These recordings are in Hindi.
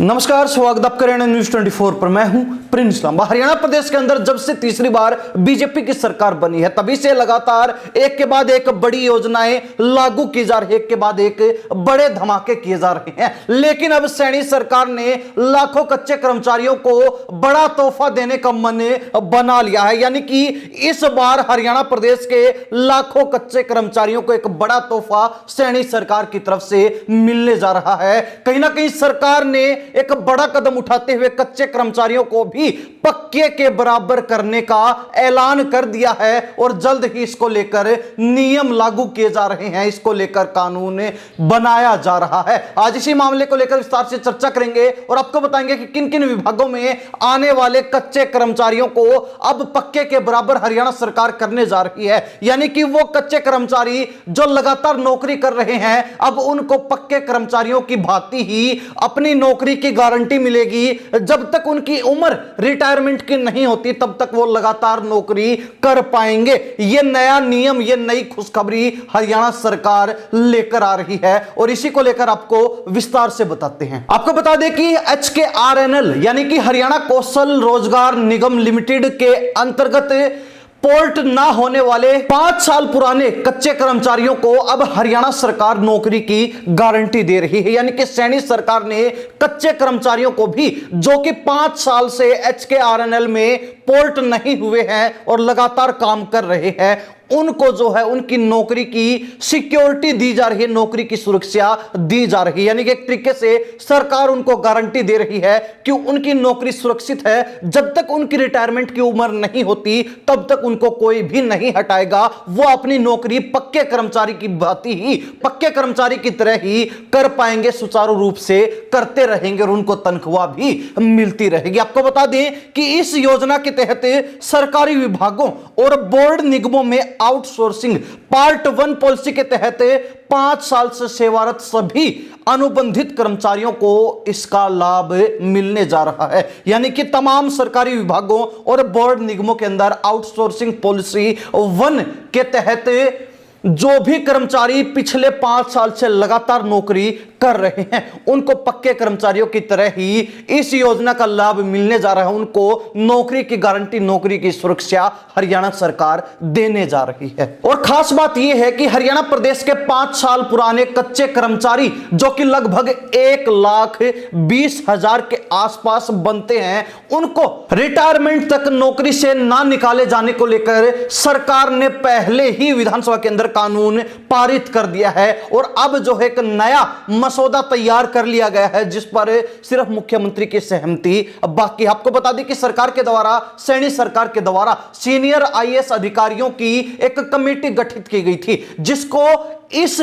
नमस्कार, स्वागत आप कर रहे हैं न्यूज 24 पर। मैं हूं प्रिंस इस्लाम। हरियाणा प्रदेश के अंदर जब से तीसरी बार बीजेपी की सरकार बनी है तभी से लगातार एक के बाद एक बड़ी योजनाएं लागू की जा रही है, एक के बाद एक बड़े धमाके किए जा रहे हैं। लेकिन अब सैनी सरकार ने लाखों कच्चे कर्मचारियों को बड़ा तोहफा देने का मन बना लिया है। यानी कि इस बार हरियाणा प्रदेश के लाखों कच्चे कर्मचारियों को एक बड़ा तोहफा सैनी सरकार की तरफ से मिलने जा रहा है। कहीं ना कहीं सरकार ने एक बड़ा कदम उठाते हुए कच्चे कर्मचारियों को भी पक्के के बराबर करने का ऐलान कर दिया है और जल्द ही इसको लेकर नियम लागू किए जा रहे हैं, इसको लेकर कानून बनाया जा रहा है। आज इसी मामले को लेकर विस्तार से चर्चा करेंगे और आपको बताएंगे कि किन किन विभागों में आने वाले कच्चे कर्मचारियों को अब पक्के के बराबर हरियाणा सरकार करने जा रही है। यानी कि वो कच्चे कर्मचारी जो लगातार नौकरी कर रहे हैं, अब उनको पक्के कर्मचारियों की भांति ही अपनी नौकरी की गारंटी मिलेगी। जब तक उनकी उम्र रिटायरमेंट की नहीं होती तब तक वो लगातार नौकरी कर पाएंगे। ये नया नियम, ये नई खुशखबरी हरियाणा सरकार लेकर आ रही है और इसी को लेकर आपको विस्तार से बताते हैं। आपको बता दें कि HKRNL यानी कि हरियाणा कौशल रोजगार निगम लिमिटेड के अंतर्गत पोर्ट ना होने वाले 5 साल पुराने कच्चे कर्मचारियों को अब हरियाणा सरकार नौकरी की गारंटी दे रही है। यानी कि सैनी सरकार ने कच्चे कर्मचारियों को भी जो कि 5 साल से HKRNL में पोर्ट नहीं हुए हैं और लगातार काम कर रहे हैं, उनको जो है उनकी नौकरी की सिक्योरिटी दी जा रही है, नौकरी की सुरक्षा दी जा रही है। यानी कि एक तरीके से सरकार उनको गारंटी दे रही है कि उनकी नौकरी सुरक्षित है। जब तक उनकी रिटायरमेंट की उम्र नहीं होती तब तक उनको कोई भी नहीं हटाएगा। वो अपनी नौकरी पक्के कर्मचारी की भांति ही, पक्के कर्मचारी की तरह ही कर पाएंगे, सुचारू रूप से करते रहेंगे और उनको तनख्वाह भी मिलती रहेगी। आपको बता दें कि इस योजना के तहत सरकारी विभागों और बोर्ड निगमों में आउटसोर्सिंग पार्ट 1 पॉलिसी के तहत 5 साल से सेवारत सभी अनुबंधित कर्मचारियों को इसका लाभ मिलने जा रहा है। यानी कि तमाम सरकारी विभागों और बोर्ड निगमों के अंदर आउटसोर्सिंग पॉलिसी 1 के तहत जो भी कर्मचारी पिछले 5 साल से लगातार नौकरी कर रहे हैं, उनको पक्के कर्मचारियों की तरह ही इस योजना का लाभ मिलने जा रहा है। उनको नौकरी की गारंटी, नौकरी की सुरक्षा हरियाणा सरकार देने जा रही है। और खास बात यह है कि हरियाणा प्रदेश के 5 साल पुराने कच्चे कर्मचारी जो कि लगभग 1,20,000 के आसपास बनते हैं, उनको रिटायरमेंट तक नौकरी से ना निकाले जाने को लेकर सरकार ने पहले ही विधानसभा के अंदर कानून पारित कर दिया है और अब जो है एक नया मसौदा तैयार कर लिया गया है जिस पर सिर्फ मुख्यमंत्री की सहमति बाकी। आपको बता दें कि सरकार के द्वारा, सैनी सरकार के द्वारा सीनियर IAS अधिकारियों की एक कमेटी गठित की गई थी जिसको इस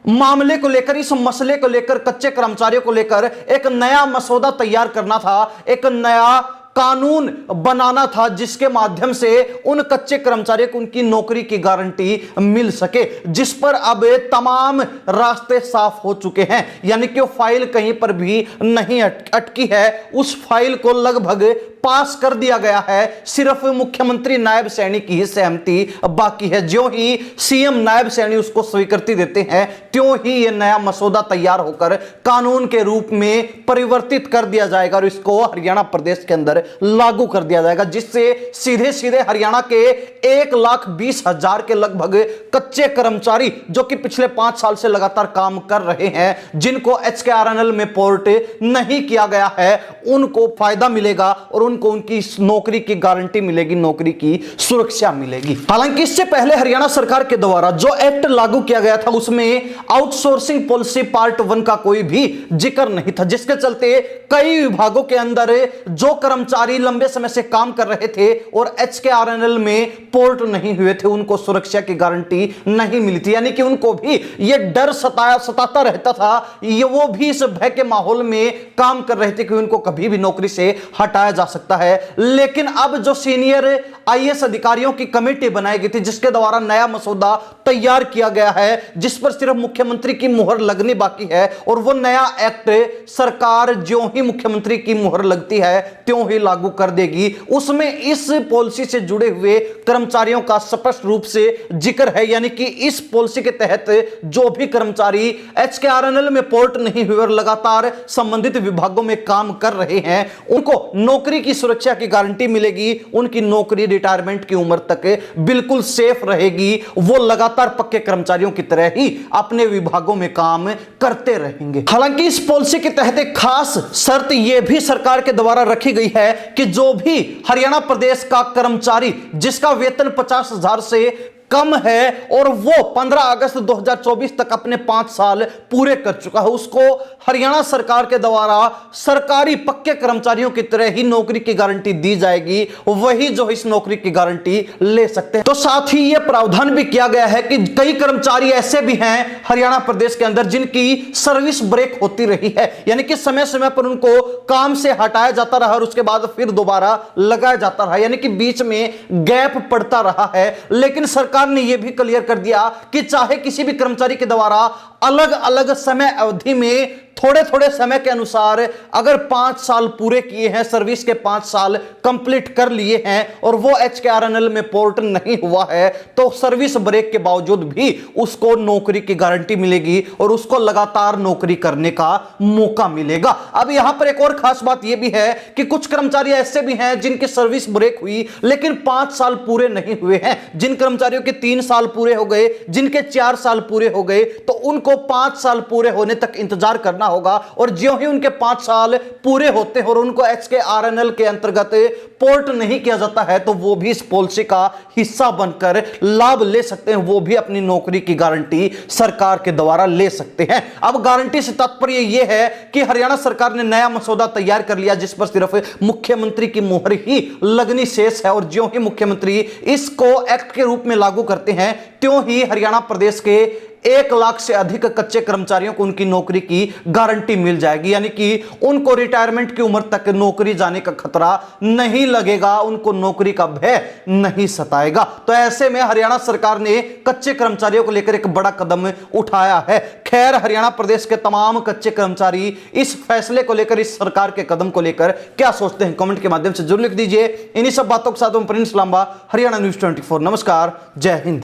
मामले को लेकर, इस मसले को लेकर, कच्चे कर्मचारियों को लेकर एक नया मसौदा तैयार करना था, एक नया कानून बनाना था जिसके माध्यम से उन कच्चे कर्मचारियों को उनकी नौकरी की गारंटी मिल सके, जिस पर अब तमाम रास्ते साफ हो चुके हैं। यानी कि वो फाइल कहीं पर भी नहीं अटकी है, उस फाइल को लगभग पास कर दिया गया है। सिर्फ मुख्यमंत्री नायब सैनी की ही सहमति बाकी है। जो ही CM नायब सैनी उसको स्वीकृति देते हैं त्यों ही यह नया मसौदा तैयार होकर कानून के रूप में परिवर्तित कर दिया जाएगा और इसको हरियाणा प्रदेश के अंदर लागू कर दिया जाएगा, जिससे सीधे सीधे हरियाणा के 1,20,000 के लगभग कच्चे कर्मचारी जो कि पिछले 5 साल से लगातार काम कर रहे हैं, जिनको HKRNL में पोर्ट नहीं किया गया है, उनको फायदा मिलेगा और उनको उनकी नौकरी की गारंटी मिलेगी, नौकरी की सुरक्षा मिलेगी। हालांकि इससे पहले हरियाणा सरकार के द्वारा जो एक्ट लागू किया गया था उसमें आउटसोर्सिंग पॉलिसी पार्ट 1 का कोई भी जिक्र नहीं था, जिसके चलते कई विभागों के अंदर जो कर्मचारी लंबे समय से काम कर रहे थे और HKRNL में पोर्ट नहीं हुए थे, उनको सुरक्षा की गारंटी नहीं मिली थी। यानी कि उनको भी यह डर सताता रहता था, ये वो भी इस भय के माहौल में काम कर रहे थे कि उनको कभी भी नौकरी से हटाया जा सकता सकता है। लेकिन अब जो सीनियर आईएएस अधिकारियों की कमेटी बनाई गई थी, जिसके द्वारा नया मसौदा तैयार किया गया है, जिस पर सिर्फ मुख्यमंत्री की मुहर लगनी बाकी है, और वो नया एक्ट सरकार ज्यों ही मुख्यमंत्री की मुहर लगती है त्यों ही लागू कर देगी। उसमें इस पॉलिसी से जुड़े हुए कर्मचारियों का स्पष्ट रूप से जिक्र है, यानी कि इस पॉलिसी के तहत जो भी कर्मचारी एचकेआरएनएल में पोर्ट नहीं हुए और लगातार संबंधित विभागों में काम कर रहे हैं, उनको नौकरी की सुरक्षा की गारंटी मिलेगी। उनकी नौकरी रिटायरमेंट की उम्र तक बिल्कुल सेफ रहेगी। वो लगातार पक्के कर्मचारियों की तरह ही अपने विभागों में काम करते रहेंगे। हालांकि इस पॉलिसी के तहत एक खास शर्त यह भी सरकार के द्वारा रखी गई है कि जो भी हरियाणा प्रदेश का कर्मचारी जिसका वेतन 50,000 से कम है और वो 15 अगस्त 2024 तक अपने 5 साल पूरे कर चुका है, उसको हरियाणा सरकार के द्वारा सरकारी पक्के कर्मचारियों की तरह ही नौकरी की गारंटी दी जाएगी। वही जो इस नौकरी की गारंटी ले सकते हैं। तो साथ ही यह प्रावधान भी किया गया है कि कई कर्मचारी ऐसे भी हैं हरियाणा प्रदेश के अंदर जिनकी सर्विस ब्रेक होती रही है, यानी कि समय समय पर उनको काम से हटाया जाता रहा और उसके बाद फिर दोबारा लगाया जाता रहा, यानी कि बीच में गैप पड़ता रहा है। लेकिन सरकार ने यह भी क्लियर कर दिया कि चाहे किसी भी कर्मचारी के द्वारा अलग अलग समय अवधि में थोड़े थोड़े समय के अनुसार अगर 5 साल पूरे किए हैं, सर्विस के 5 साल कंप्लीट कर लिए हैं और वो एचकेआरएनएल में पोर्ट नहीं हुआ है, तो सर्विस ब्रेक के बावजूद भी उसको नौकरी की गारंटी मिलेगी और उसको लगातार नौकरी करने का मौका मिलेगा। अब यहां पर एक और खास बात यह भी है कि कुछ कर्मचारी ऐसे भी हैं जिनकी सर्विस ब्रेक हुई लेकिन 5 साल पूरे नहीं हुए हैं। जिन कर्मचारियों के 3 साल पूरे हो गए, जिनके 4 साल पूरे हो गए, तो उनको 5 साल पूरे होने तक इंतजार करना होगा। और ज्यों ही उनके 5 साल पूरे होते हैं और उनको एचकेआरएनएल के अंतर्गत पोर्ट नहीं किया जाता है, तो वो भी इस पॉलिसी का हिस्सा बनकर लाभ ले सकते हैं। वो भी अपनी नौकरी की गारंटी सरकार के द्वारा ले सकते हैं। अब गारंटी से तात्पर्य यह है कि हरियाणा सरकार ने नया मसौदा तैयार कर लिया जिस पर सिर्फ मुख्यमंत्री की मुहर ही लगनी शेष है, और ज्यों ही मुख्यमंत्री इसको एक्ट के रूप में लागू करते हैं त्यों ही हरियाणा प्रदेश के 1 लाख से अधिक कच्चे कर्मचारियों को उनकी नौकरी की गारंटी मिल जाएगी, यानी कि उनको रिटायरमेंट की उम्र तक नौकरी जाने का खतरा नहीं लगेगा, उनको नौकरी का भय नहीं सताएगा। तो ऐसे में हरियाणा सरकार ने कच्चे कर्मचारियों को लेकर एक बड़ा कदम उठाया है। खैर, हरियाणा प्रदेश के तमाम कच्चे कर्मचारी इस फैसले को लेकर, इस सरकार के कदम को लेकर क्या सोचते हैं, कमेंट के माध्यम से जरूर लिख दीजिए। इन्हीं सब बातों के साथ प्रिंस लांबा, हरियाणा न्यूज 24। नमस्कार, जय हिंद।